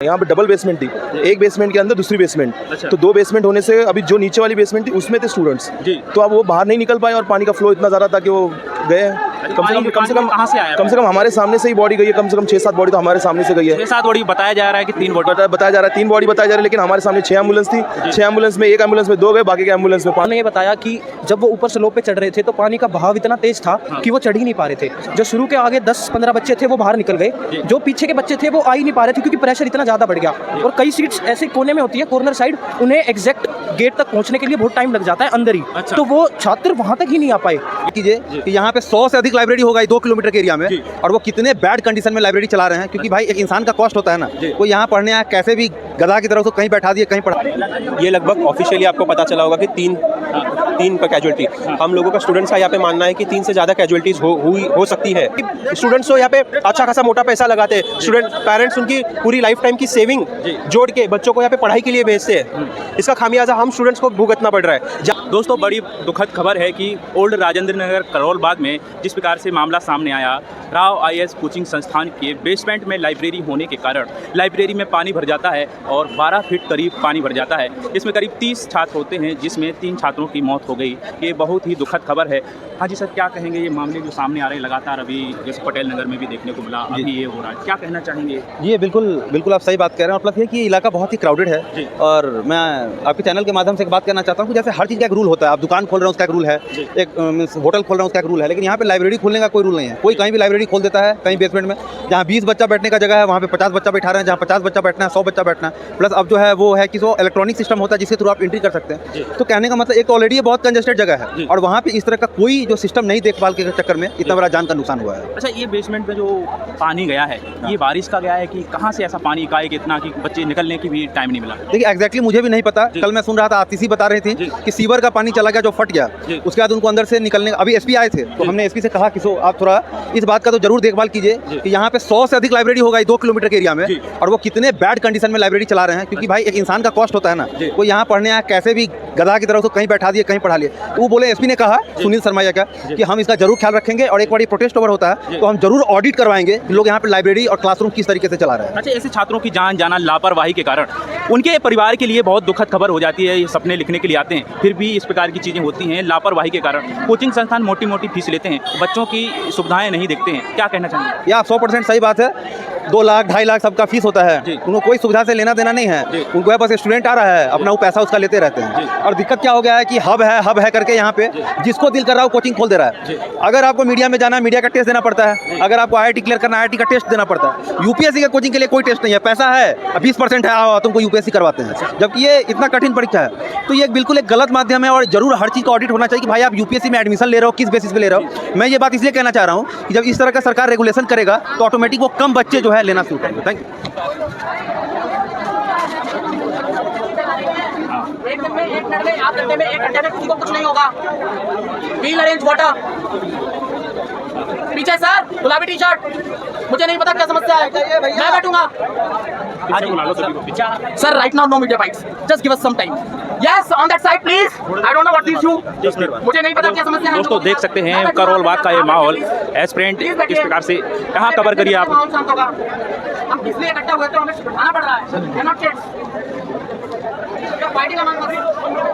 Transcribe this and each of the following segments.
यहाँ पे double basement थी, एक बेसमेंट के अंदर दूसरी बेसमेंट। अच्छा। तो दो बेसमेंट होने से अभी जो नीचे वाली बेसमेंट थी उसमें थे स्टूडेंट्स, तो अब वो बाहर नहीं निकल पाए और पानी का फ्लो इतना ज़्यादा था कि वो गए। कम से कम हमारे सामने से ही बॉडी गई है, कम से कम 6-7 बॉडी तो हमारे सामने से गई है। 6-7 बॉडी बताया जा रहा है कि 3 बॉडी बताया जा रहा है, 3 बॉडी बताया जा रहा है, लेकिन हमारे सामने 6 एम्बुलेंस थी। 6 एम्बुलेंस में एक एम्बुलेंस में 2 गए, बाकी के एम्बुलेंस में 5। उन्होंने ये बताया कि जब वो ऊपर स्लोप पे चढ़ रहे थे तो पानी का बहाव इतना तेज था कि वो चढ़ ही नहीं पा रहे थे। जो शुरू के आगे 10-15 बच्चे थे वो बाहर निकल गए, जो पीछे के बच्चे थे वो आ ही नहीं पा रहे थे क्योंकि प्रेशर इतना ज़्यादा बढ़ गया। और कई सीट्स ऐसे कोने में होती है, कॉर्नर साइड, उन्हें एग्जैक्ट गेट तक पहुंचने के लिए बहुत टाइम लग जाता है अंदर ही। अच्छा। तो वो छात्र वहां तक ही नहीं आ पाए। कीजिए कि यहाँ पे 100 से अधिक लाइब्रेरी होगा 2 किलोमीटर के एरिया में, और वो कितने बैड कंडीशन में लाइब्रेरी चला रहे हैं, क्योंकि भाई एक इंसान का कॉस्ट होता है ना। कोई यहाँ पढ़ने आया, कैसे भी गधा की तरह उसको कहीं बैठा दिए, कहीं पढ़ा। ये लगभग ऑफिशियली आपको पता चला होगा कि तीन पर कैजुअलिटी। हम लोगों का स्टूडेंट्स का यहाँ पे मानना है कि 3 से ज़्यादा कैजुअलिटीज़ हो सकती है। स्टूडेंट्स तो यहाँ पे अच्छा खासा मोटा पैसा लगाते हैं, स्टूडेंट पेरेंट्स उनकी पूरी लाइफ टाइम की सेविंग जोड़ के बच्चों को यहाँ पे पढ़ाई के लिए भेजते हैं। इसका खामियाजा हम स्टूडेंट्स को भुगतना पड़ रहा है। दोस्तों, बड़ी दुखद खबर है कि ओल्ड राजेंद्र नगर करोल बाग में जिस प्रकार से मामला सामने आया, राव आईएएस कोचिंग संस्थान के बेसमेंट में लाइब्रेरी होने के कारण लाइब्रेरी में पानी भर जाता है और 12 फीट करीब पानी भर जाता है। इसमें करीब 30 छात्र होते हैं, जिसमें 3 छात्रों की मौत हो गई। ये बहुत ही दुखद खबर है। हाँ जी सर, क्या कहेंगे? ये मामले जो सामने आ रहे हैं लगातार, अभी जैसे पटेल नगर में भी देखने को मिला, अभी ये हो रहा है, क्या कहना चाहेंगे? ये बिल्कुल आप सही बात कह रहे हैं। और प्लस ये कि ये इलाका बहुत ही क्राउडेड है, और मैं आपके चैनल के माध्यम से एक बात कहना चाहता हूँ कि जैसे हर चीज़ का एक रूल होता है। आप दुकान खोल रहे हैं उसका एक रूल है, एक होटल खोल रहे हैं उसका एक रूल है, लेकिन यहाँ पे लाइब्रेरी खोलने का कोई रूल नहीं है। कोई कहीं भी लाइब्रेरी खोल देता है, कहीं बेसमेंट में जहाँ 20 बच्चा बैठने का जगह है वहाँ पे 50 बच्चा बैठा रहे हैं, जहाँ 50 बच्चा बैठना है 100 बच्चा बैठना है। प्लस अब जो है वो है कि वो इलेक्ट्रॉनिक सिस्टम होता है जिसके थ्रू आप एंट्री कर सकते हैं। तो कहने का मतलब, एक तो ऑलरेडी बहुत कंजेस्टेड जगह है और वहाँ पे इस तरह का कोई जो सिस्टम नहीं देखभाल के चक्कर में इतना बड़ा जान का नुकसान हुआ है। अच्छा, ये बेसमेंट में जो पानी गया है, ये बारिश का गया है कि कहाँ से ऐसा पानी एकाएक इतना कि बच्चे निकलने की भी टाइम नहीं मिला? देखिए, एग्जैक्टली मुझे भी नहीं पता। कल मैं सुन रहा था, आतिशी बता रही थी कि सीवर का पानी चला गया जो फट गया, उसके बाद उनको अंदर से निकलने। अभी एसपी आए थे तो हमने एसपी से कहा कि आप थोड़ा इस बात का तो जरूर देखभाल कीजिए कि यहाँ पे 100 से अधिक लाइब्रेरी होगा 2 किलोमीटर के एरिया में, और वो कितने बैड कंडीशन में लाइब्रेरी चला रहे हैं, क्योंकि भाई एक इंसान का कॉस्ट होता है ना। कोई यहाँ पढ़ने आया, कैसे भी गधा की तरह उसको कहीं बैठा दिए, कहीं पढ़ा लिए। तो वो बोले, एसपी ने कहा सुनील शर्मा का, कि हम इसका जरूर ख्याल रखेंगे और एक बार ये प्रोटेस्ट ओवर होता है तो हम जरूर ऑडिट करवाएंगे कि लोग यहाँ पे लाइब्रेरी और क्लासरूम किस तरीके से चला रहे हैं। अच्छा, ऐसे छात्रों की जान जाना लापरवाही के कारण उनके परिवार के लिए बहुत दुखद खबर हो जाती है। ये सपने लिखने के लिए आते हैं, फिर भी इस प्रकार की चीज़ें होती हैं लापरवाही के कारण। कोचिंग संस्थान मोटी मोटी फीस लेते हैं, बच्चों की सुविधाएं नहीं देखते हैं, क्या कहना चाहेंगे? या 100% सही बात है। 2 लाख 2.5 लाख सबका फीस होता है, उनको कोई सुविधा से लेना देना नहीं है। उनको बस स्टूडेंट आ रहा है, अपना वो पैसा उसका लेते रहते हैं। और दिक्कत क्या हो गया है कि हब है करके यहाँ पे जिसको दिल कर रहा है कोचिंग खोल दे रहा है। अगर आपको मीडिया में जाना है, मीडिया का टेस्ट देना पड़ता है। अगर आपको IIT क्लियर करना है, IIT का टेस्ट देना पड़ता है। यूपीएससी के कोचिंग के लिए कोई टेस्ट नहीं है, पैसा है 20% है, आओ तुमको यूपीएससी करवाते हैं, जबकि ये इतना कठिन परीक्षा है। तो ये बिल्कुल एक गलत माध्यम है और जरूर हर चीज़ का ऑडिट होना चाहिए कि भाई आप यूपीएससी में एडमिशन ले रहे हो, किस बेसिस पे ले रहे हो। मैं ये बात इसलिए कहना चाह रहा हूँ कि जब इस तरह का सरकार रेगुलेशन करेगा तो ऑटोमेटिक वो कम बच्चे जो है लेना शुरू करेंगे। Thank you. एक दिन में, एक मिनट में, आध घंटे में, 1 घंटे में किसी को कुछ नहीं होगा। व्हील अरेंज वाटर। पीछे सर, गुलाबी टी शर्ट। मुझे नहीं पता क्या समस्या है, मैं बैठूंगा। Sir, right now no media bytes, just give us some time. Yes, on that side please. I don't know what is issue, मुझे नहीं पता क्या समस्या है। दोस्तों, देख सकते हैं करोल बाग का ये माहौल, एस्पिरेंट किस प्रकार से कहाँ कवर करिए आप। हम इसलिए इकट्ठा हुए तो हमें उठाना पड़ रहा है।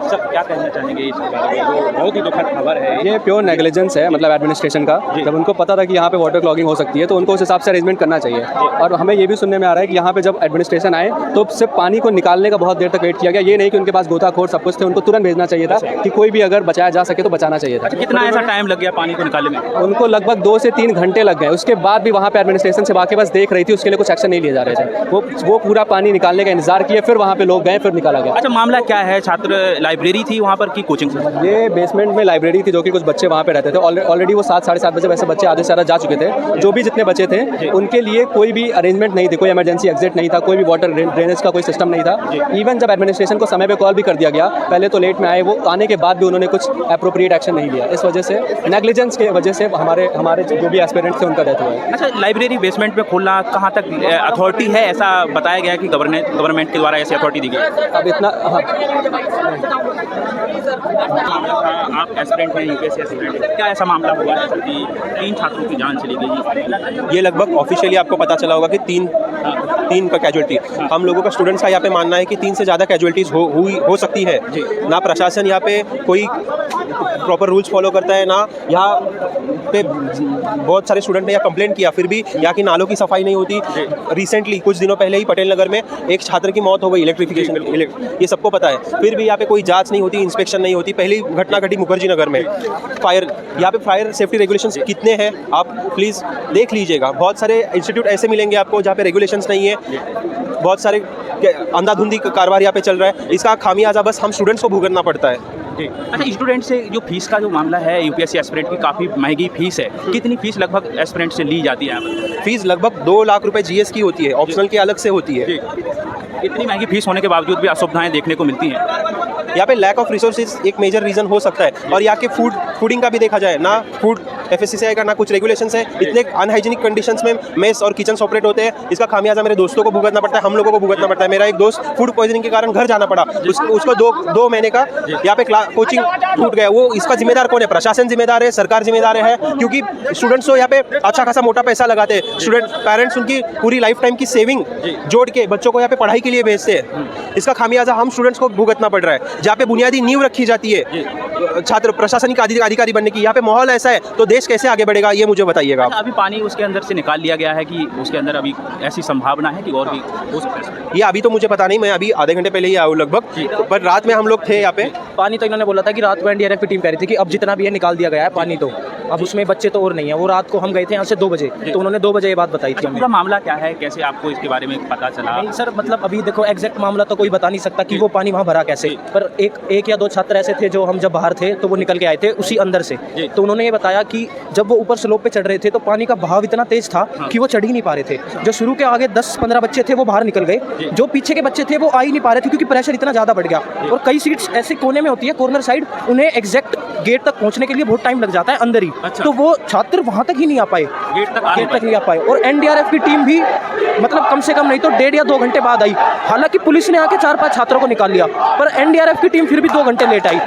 सर, क्या कहना चाहेंगे इस बारे में? बहुत ही दुखद खबर है। ये प्योर नेग्लिजेंस है, मतलब एडमिनिस्ट्रेशन का। जब उनको पता था कि यहाँ पे वाटर क्लॉगिंग हो सकती है तो उनको उस हिसाब से अरेंजमेंट करना चाहिए। और हमें ये भी सुनने में आ रहा है कि यहाँ पे जब एडमिनिस्ट्रेशन आए तो सिर्फ पानी को निकालने का बहुत देर तक वेट किया गया। ये नहीं कि उनके पास गोताखोर सब कुछ थे, उनको तुरंत भेजना चाहिए था कि कोई भी अगर बचाया जा सके तो बचाना चाहिए था। कितना ऐसा टाइम लग गया पानी को निकालने में? उनको लगभग 2 से 3 घंटे लग गए। उसके बाद भी वहाँ पे एडमिनिस्ट्रेशन से बाकी बस देख रही थी, उसके लिए कुछ एक्शन नहीं लिए जा रहे थे। वो पूरा पानी निकालने का इंतजार किए, फिर वहाँ पे लोग गए, फिर निकाला गया। अच्छा, मामला क्या है? छात्र लाइब्रेरी थी वहाँ पर की कोचिंग से? ये बेसमेंट में लाइब्रेरी थी, जो कि कुछ बच्चे वहाँ पे रहते थे। ऑलरेडी वो 7-7:30 बजे वैसे बच्चे आधे से ज़्यादा जा चुके थे। जो भी जितने बचे थे उनके लिए कोई भी अरेंजमेंट नहीं थी, कोई इमरजेंसी एग्जिट नहीं था, कोई भी वाटर ड्रेनेज का कोई सिस्टम नहीं था। इवन जब एडमिनिस्ट्रेशन को समय पे कॉल भी कर दिया गया, पहले तो लेट में आए, वो आने के बाद भी उन्होंने कुछ अप्रोप्रिएट एक्शन नहीं लिया। इस वजह से नेग्लिजेंस की वजह से हमारे जो भी एस्पिरेंट्स थे उनका डेथ हुआ है। अच्छा, लाइब्रेरी बेसमेंट में खोलना कहाँ तक अथॉरिटी है? ऐसा बताया गया कि गवर्नमेंट के द्वारा ऐसी अथॉरिटी दी गई। अब इतना आप एस्पिरेंट हैं, यूपीएससी एस्पिरेंट हैं, क्या ऐसा मामला हुआ है कि 3 छात्रों की जान चली गई? ये लगभग ऑफिशियली आपको पता चला होगा कि 3 3 का कैजुअलिटी। हम लोगों का स्टूडेंट्स का यहाँ पे मानना है कि 3 से ज़्यादा कैजुअलिटीज़ हो सकती है। ना प्रशासन यहाँ पे कोई प्रॉपर रूल्स फॉलो करता है, ना यहाँ पे बहुत सारे स्टूडेंट ने यहाँ कंप्लेंट किया, फिर भी यहाँ की नालों की सफाई नहीं होती। रिसेंटली कुछ दिनों पहले ही पटेल नगर में एक छात्र की मौत हो गई इलेक्ट्रिफिकेशन, ये सबको पता है, फिर भी यहाँ पे कोई जांच नहीं होती, इंस्पेक्शन नहीं होती। पहली घटना घटी मुखर्जी नगर में, फायर, यहाँ पे फायर सेफ्टी रेगुलेशंस कितने हैं आप प्लीज़ देख लीजिएगा। बहुत सारे इंस्टीट्यूट ऐसे मिलेंगे आपको जहाँ पे रेगुलेशंस नहीं है, बहुत सारे अंधाधुंधी कारोबार यहाँ पे चल रहा है। इसका खामियाजा बस हम स्टूडेंट्स को भुगतना पड़ता है। अच्छा, स्टूडेंट से जो फीस का जो मामला है, यूपीएससी एस्पिरेंट की काफ़ी महंगी फीस है। कितनी फीस लगभग एस्पिरेंट से ली जाती है यहाँ पर? फीस लगभग 2 लाख रुपए जीएस की होती है, ऑप्शनल की अलग से होती है। इतनी महंगी फीस होने के बावजूद भी असुविधाएं देखने को मिलती हैं। यहाँ पे लैक ऑफ रिसोर्सेज एक मेजर रीज़न हो सकता है। और यहाँ के फूडिंग का भी देखा जाए, ना फूड FSCCI का ना कुछ रेगुलेशंस है। इतने अनहाइजीनिक कंडीशंस में मेस और किचन ऑपरेट होते हैं। इसका खामियाजा मेरे दोस्तों को भुगतना पड़ता है, हम लोगों को भुगतना पड़ता है। मेरा एक दोस्त फूड पॉइजनिंग के कारण घर जाना पड़ा, उसको दो महीने का यहाँ पे कोचिंग छूट गया। वो इसका जिम्मेदार कौन है? प्रशासन जिम्मेदार है, सरकार जिम्मेदार है, क्योंकि स्टूडेंट्स तो यहाँ पे अच्छा खासा मोटा पैसा लगाते हैं। स्टूडेंट पेरेंट्स उनकी पूरी लाइफ टाइम की सेविंग जोड़ के बच्चों को यहाँ पे पढ़ाई के लिए भेजते हैं। इसका खामियाजा हम स्टूडेंट्स को भुगतना पड़ रहा है। जहाँ पे बुनियादी नींव रखी जाती है छात्र प्रशासनिक अधिकारी बनने की, यहाँ पे माहौल ऐसा है तो देश कैसे आगे बढ़ेगा, ये मुझे बताइएगा। अभी पानी उसके अंदर से निकाल लिया गया है कि उसके अंदर अभी ऐसी संभावना है कि और भी हो सकता है? ये अभी तो मुझे पता नहीं, मैं अभी आधे घंटे पहले ही आया हूँ लगभग, पर रात में हम लोग थे यहाँ पे। पानी तो इन्होंने बोला था कि रात को एनडीआरएफ की टीम कह रही थी कि अब जितना भी है निकाल दिया गया है पानी, तो अब उसमें बच्चे तो और नहीं है। वो रात को हम गए थे यहाँ से 2 बजे, तो उन्होंने 2 बजे ये बात बताई थी हमें। पूरा मामला क्या है, कैसे आपको इसके बारे में पता चला? नहीं सर, मतलब अभी देखो एग्जैक्ट मामला तो कोई बता नहीं सकता कि वो पानी वहाँ भरा कैसे, पर एक या 2 छात्र ऐसे थे जो हम जब बाहर थे तो वो निकल के आए थे उसी अंदर से। तो उन्होंने ये बताया कि जब वो ऊपर स्लोप पे चढ़ रहे थे तो पानी का बहाव इतना तेज था कि वो चढ़ ही नहीं पा रहे थे। जो शुरू के आगे 10-15 बच्चे थे वो बाहर निकल गए, जो पीछे के बच्चे थे वो आ ही नहीं पा रहे थे क्योंकि प्रेशर इतना ज़्यादा बढ़ गया। और कई सीट्स ऐसे कोने में होती है, कॉर्नर साइड, उन्हें एग्जैक्ट गेट तक पहुंचने के लिए बहुत टाइम लग जाता है अंदर ही। तो वो छात्र वहां तक ही नहीं आ पाए, गेट तक नहीं आ पाए। और एनडीआरएफ की टीम भी मतलब कम से कम नहीं तो 1.5 या 2 घंटे बाद आई। हालांकि पुलिस ने आके 4-5 छात्रों को निकाल लिया, पर एनडीआरएफ की टीम फिर भी 2 घंटे लेट आई।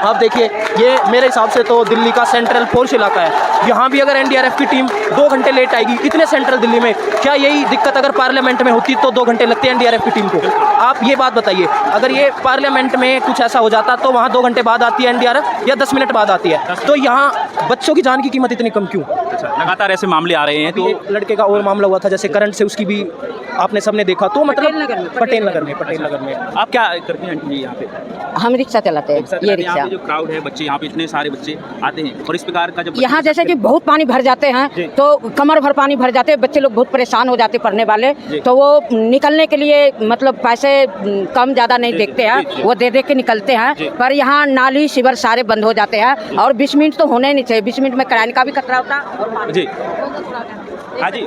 आप देखिए, ये मेरे हिसाब से तो दिल्ली का सेंट्रल फोर्स इलाका है, यहाँ भी अगर एनडीआरएफ की टीम 2 घंटे लेट आएगी इतने सेंट्रल दिल्ली में, क्या यही दिक्कत अगर पार्लियामेंट में होती तो 2 घंटे लगते एनडीआरएफ की टीम को? आप ये बात बताइए, अगर ये पार्लियामेंट में कुछ ऐसा हो जाता तो वहाँ 2 घंटे बाद आती है एनडीआरएफ या 10 मिनट बाद आती है, तो यहाँ बच्चों की जान की कीमत इतनी कम क्यों? लगातार ऐसे मामले आ रहे हैं। तो लड़के का और मामला हुआ था जैसे करंट से, उसकी भी आपने सबने देखा, तो मतलब पटेल नगर में। आप क्या करते हैं आंटी यहाँ पे? हम रिक्शा चलाते हैं, ये रिक्शा। यहाँ पे जो क्राउड है, बच्चे यहाँ पे इतने सारे बच्चे आते हैं और इस प्रकार का जब यहाँ जैसे कि बहुत पानी भर जाते हैं तो कमर भर पानी भर जाते हैं, बच्चे लोग बहुत परेशान हो जाते हैं पढ़ने वाले, तो वो निकलने के लिए मतलब पैसे कम ज़्यादा नहीं देखते हैं, वो दे के निकलते हैं। पर यहाँ नाली शिविर सारे बंद हो जाते हैं और 20 मिनट तो होने नहीं चाहिए, 20 मिनट में कराने का भी खतरा होता है। जी हाँ जी,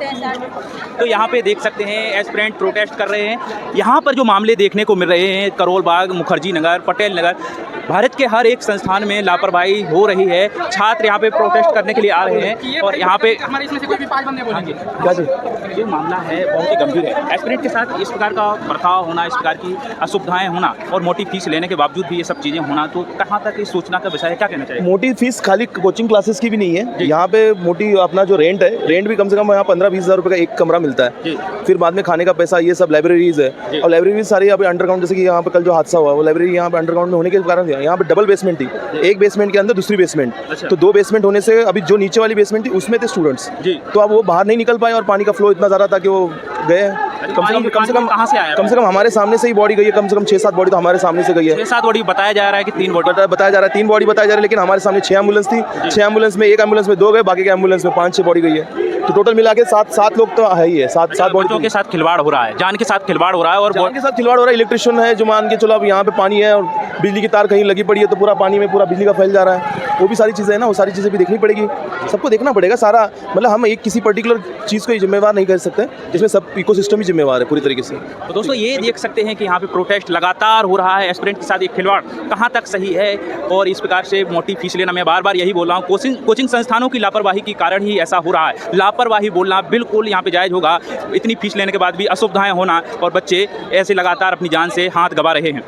तो यहाँ पे देख सकते हैं एस्पिरेंट प्रोटेस्ट कर रहे हैं। यहाँ पर जो मामले देखने को मिल रहे हैं, करोल बाग, मुखर्जी नगर, पटेल नगर, भारत के हर एक संस्थान में लापरवाही हो रही है। छात्र यहाँ पे प्रोटेस्ट करने के लिए आ रहे हैं और यहाँ पे हमारे इसमें से कोई भी 5 बंदे बोलेंगे। क्या जी, ये मामला है बहुत ही गंभीर है। एस्पिरेंट के साथ इस प्रकार का बर्ताव होना, इस प्रकार की असुविधाएं होना और मोटी फीस लेने के बावजूद भी ये सब चीज़ें होना, तो कहाँ तक इस सूचना का विषय है, क्या कहना चाहिए? मोटी फीस खाली कोचिंग क्लासेस की भी नहीं है, यहाँ पे मोटी अपना जो रेंट है, रेंट भी कम से कम यहाँ 15-20 हज़ार रुपये का एक कमरा मिलता है। फिर बाद में खाने का पैसा, ये सब लाइब्रेरीज है, और लाइब्रेरी सारी यहाँ पे अंडरग्राउंड, जैसे कि यहाँ पे कल जो हादसा हुआ वो लाइब्रेरी यहाँ पे अंडरग्राउंड में होने के कारण यहाँ पे डबल बेसमेंट थी, एक बेसमेंट के अंदर दूसरी बेसमेंट, तो 2 बेसमेंट होने से अभी जो नीचे वाली बेसमेंट थी उसमें थे स्टूडेंट्स, तो अब वो बाहर नहीं निकल पाए और पानी का फ्लो इतना ज़्यादा था कि वो गए। कम से कम हमारे सामने से ही बॉडी गई है, कम से कम 6-7 बॉडी तो हमारे सामने से गई है। 6-7 बॉडी बताया जा रहा है कि 3 बॉडी बताया जा रहा है, 3 बॉडी बताया जा रहा है, लेकिन हमारे सामने 6 एम्बुलेंस थी, 6 एम्बुलेंस में एक एम्बुलेंस में 2 गए, बाकी के एम्बुलेंस में 5-6 बॉडी गई है, तो टोटल मिला के 7 लोग तो है ही है। 7 बॉडी के साथ खिलवाड़ हो रहा है, जान के साथ खिलवाड़ हो रहा है और जान के साथ खिलवाड़ हो रहा है। इलेक्ट्रिशियन है जो मान के चलो अब यहाँ पे पानी है और बिजली की तार कहीं लगी पड़ी है तो पूरा पानी में पूरा बिजली का फैल जा रहा है, वो भी सारी चीज़ें हैं ना, वो सारी चीज़ें भी देखनी पड़ेगी, सबको देखना पड़ेगा सारा। मतलब हम एक किसी पर्टिकुलर चीज़ को जिम्मेवार नहीं कर सकते, इसमें सब इकोसिस्टम ही जिम्मेवार है पूरी तरीके से। तो दोस्तों ये देख सकते हैं कि यहाँ पे प्रोटेस्ट लगातार हो रहा है, एस्पिरेंट के साथ एक खिलवाड़ कहाँ तक सही है और इस प्रकार से मोटी फीस लेना, मैं बार बार यही बोल रहा हूँ, कोचिंग संस्थानों की लापरवाही के कारण ही ऐसा हो रहा है। लापरवाही बोलना बिल्कुल यहाँ पे जायज़ होगा, इतनी फीस लेने के बाद भी असुविधाएं होना और बच्चे ऐसे लगातार अपनी जान से हाथ गंवा रहे हैं।